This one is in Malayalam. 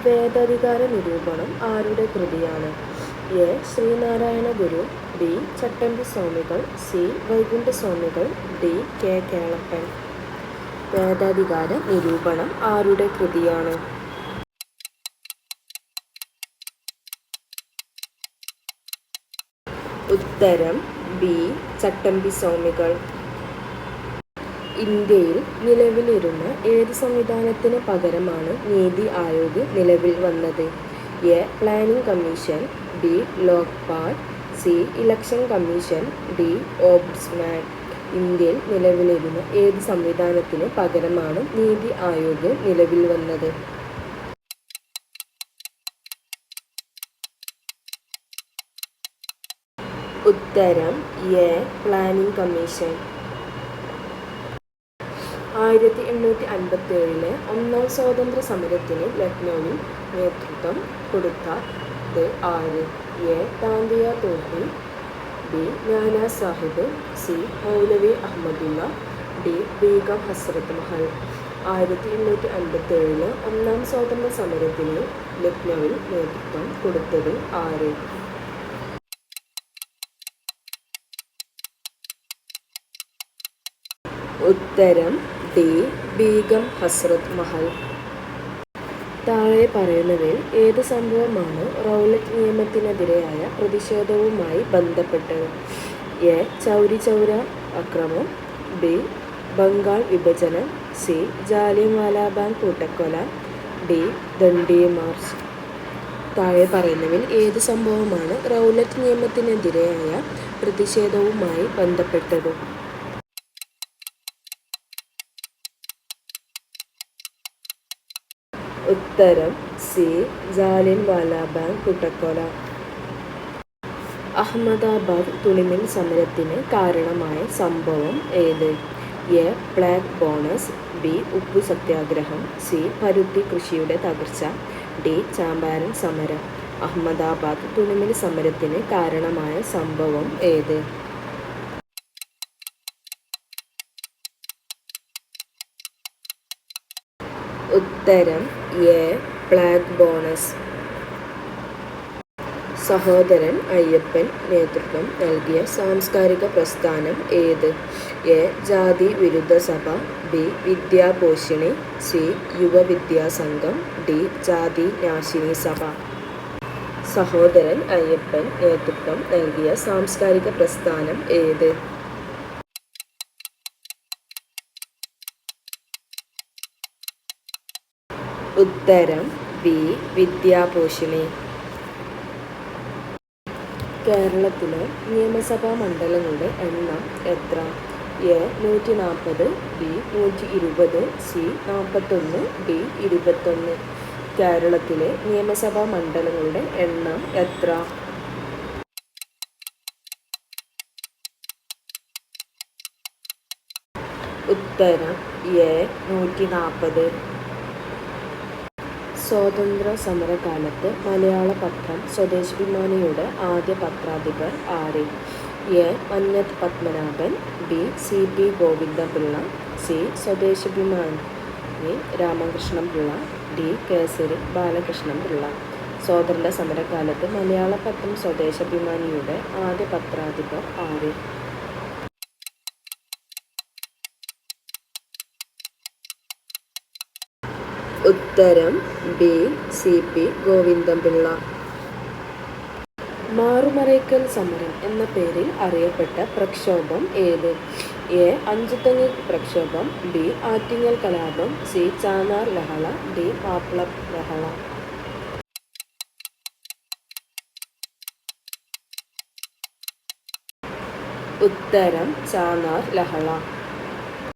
വേദാധികാര നിരൂപണം ആരുടെ കൃതിയാണ്? A. Sreenarayana Guru, B. Chattampi Swamikal, C. Vaikuntha സ്വാമികൾ, ഡി. കെ. കേളപ്പൻ. വേദാധികാര നിരൂപണം ആരുടെ കൃതിയാണ്? ഉത്തരം ബി. ചട്ടമ്പി സ്വാമികൾ. ഇന്ത്യയിൽ നിലവിലിരുന്ന ഏത് സംവിധാനത്തിന് പകരമാണ് നീതി ആയോഗ് നിലവിൽ വന്നത്? A. Planning commission, B. Lokpal, C. Election commission, D. Ombudsman. ഇന്ത്യയിൽ നിലവിലിരുന്ന ഏത് സംവിധാനത്തിന് പകരമാണ് നീതി ആയോഗ് നിലവിൽ വന്നത്? ഉത്തരം എ. Planning commission. 1857 ഒന്നാം സ്വാതന്ത്ര്യ സമരത്തിന് ലക്നൌവിൽ നേതൃത്വം കൊടുത്തത് ആര്? A. Tantia Tope, B. Nana Sahib, C. Moulavi Ahmadullah, D. Begum ഹസ്രത്ത് മഹൽ. 1857 ഒന്നാം സ്വാതന്ത്ര്യ സമരത്തിന് ലക്നൌവിൽ നേതൃത്വം കൊടുത്തത് ആര്? ഉത്തരം ഡി. ബീഗം ഹസ്രത്ത് മഹൽ. താഴെ പറയുന്നവയിൽ ഏത് സംഭവമാണ് റൗലറ്റ് നിയമത്തിനെതിരായ പ്രതിഷേധവുമായി ബന്ധപ്പെട്ടത്? എ. ചൗരി ചൗര അക്രമം, ബി. ബംഗാൾ വിഭജനം, സി. ജാലിയൻവാലാബാഗ് കൂട്ടക്കൊല, ഡി. ദണ്ഡി മാർച്ച്. താഴെ പറയുന്നവയിൽ ഏത് സംഭവമാണ് റൗലറ്റ് നിയമത്തിനെതിരായ പ്രതിഷേധവുമായി ബന്ധപ്പെട്ടത്? ഉത്തരം സി. ജാലിയൻവാലാബാഗ് കൂട്ടക്കൊല. അഹമ്മദാബാദ് തുണിമിൽ സമരത്തിന് കാരണമായ സംഭവം ഏത്? എ. Black bonus, B. ഉപ്പു സത്യാഗ്രഹം, സി. പരുത്തി കൃഷിയുടെ തകർച്ച, ഡി. ചാമ്പാരൻ സമരം. അഹമ്മദാബാദ് തുണിമിൽ സമരത്തിന് കാരണമായ സംഭവം ഏത്? ഉത്തരം A. Black bonus. Sahodaran Ayyappan നേതൃത്വം നൽകിയ സാംസ്കാരിക പ്രസ്ഥാനം ഏത്? എ. ജാതി വിരുദ്ധ സഭ, ബി. വിദ്യാപോഷിണി, സി. യുവവിദ്യാസംഘം, ഡി. ജാതി നാശിനി സഭ. സഹോദരൻ അയ്യപ്പൻ നേതൃത്വം നൽകിയ സാംസ്കാരിക പ്രസ്ഥാനം ഏത്? ഉത്തരം ബി. വിദ്യാപോഷിണി. കേരളത്തിലെ നിയമസഭാ മണ്ഡലങ്ങളുടെ എണ്ണം എത്ര? എ. 140, ബി. 120, സി. 41, ഡി. 21. കേരളത്തിലെ നിയമസഭാ മണ്ഡലങ്ങളുടെ എണ്ണം എത്ര? ഉത്തരം എ. 140. സ്വാതന്ത്ര്യ സമരകാലത്ത് മലയാള പത്രം സ്വദേശാഭിമാനിയുടെ ആദ്യ പത്രാധിപർ ആര്? A. Mannathu Padmanabhan, B. C. P. Govindapillai, C. Swadeshabhimani Ramakrishnapillai, D. Kesari Balakrishnapillai. സ്വാതന്ത്ര്യ സമരകാലത്ത് മലയാള പത്രം സ്വദേശാഭിമാനിയുടെ ആദ്യ പത്രാധിപർ ആര്? ഉത്തരം ബി. സി. പി. ഗോവിന്ദപിള്ള. മാറുമറയ്ക്കൽ സമരം എന്ന പേരിൽ അറിയപ്പെട്ട പ്രക്ഷോഭം ഏത്? എ. അഞ്ചുതെങ്ങ് പ്രക്ഷോഭം, ബി. ആറ്റിങ്ങൽ കലാപം, സി. ചാന്നാർ ലഹള, ഡി. മാപ്പിള ലഹള. ഉത്തരം ചാന്നാർ ലഹള.